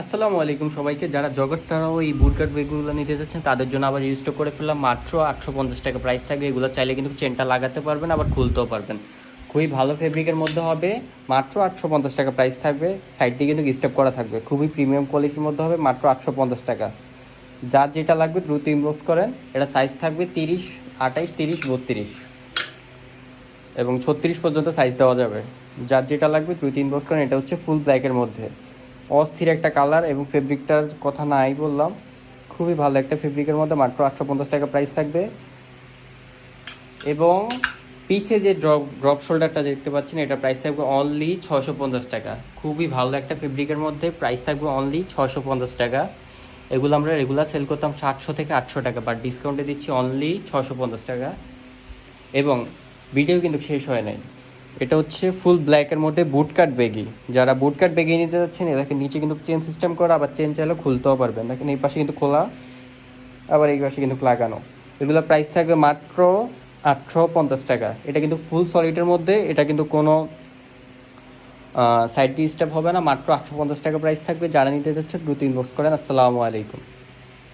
আসসালামু আলাইকুম সবাইকে। যারা জগার্স ছাড়াও এই বুটকাট ব্যাগগুলো নিতে যাচ্ছেন তাদের জন্য আবার রিস্টক করে ফেললাম। মাত্র 850 টাকা প্রাইস থাকবে। এগুলো চাইলে কিন্তু চেনটা লাগাতে পারবেন, আবার খুলতেও পারবেন। খুবই ভালো ফেব্রিকের মধ্যে হবে। মাত্র 850 টাকা প্রাইস থাকবে। সাইড দিয়ে কিন্তু স্টপ করা থাকবে। খুবই প্রিমিয়াম কোয়ালিটির মধ্যে হবে। মাত্র 850 টাকা। যার যেটা লাগবে দ্রুত ইনবক্স করেন। এটা সাইজ থাকবে 30, 28, 30, 32 এবং 36 পর্যন্ত সাইজ দেওয়া যাবে। যার যেটা লাগবে দ্রুত ইনবক্স করেন। এটা হচ্ছে ফুল ব্ল্যাকের মধ্যে অস্থির একটা কালার, এবং ফেব্রিকটার কথা নাই বললাম, খুবই ভালো একটা ফেব্রিকের মধ্যে। মাত্র 850 টাকা প্রাইস থাকবে। এবং পিছে যে ড্রপ শোল্ডারটা দেখতে পাচ্ছেন, এটা প্রাইস থাকবে অনলি 650 টাকা। খুবই ভালো একটা ফেব্রিকের মধ্যে প্রাইস থাকবে অনলি 650 টাকা। এগুলো আমরা রেগুলার সেল করতাম 700 থেকে 800 টাকা, বাট ডিসকাউন্টে দিচ্ছি অনলি 650 টাকা। এবং ভিডিও কিন্তু শেষ হয় নাই। এটা হচ্ছে ফুল ব্ল্যাকের মধ্যে বুটকাট ব্যাগি। যারা বুটকাট ব্যাগি নিতে যাচ্ছেন, দেখেন নিচে কিন্তু চেন সিস্টেম করা, আবার চেন চাইলে খুলতেও পারবেন। দেখেন এই পাশে কিন্তু খোলা, আবার এই পাশে কিন্তু লাগানো। এগুলো প্রাইস থাকবে মাত্র 850 টাকা। এটা কিন্তু ফুল সলিডের মধ্যে, এটা কিন্তু কোনো সাইড দিয়ে স্টেপ হবে না। মাত্র 850 টাকা প্রাইস থাকবে। যারা নিতে যাচ্ছে দ্রুত ইনবক্স করেন। আসসালামু আলাইকুম।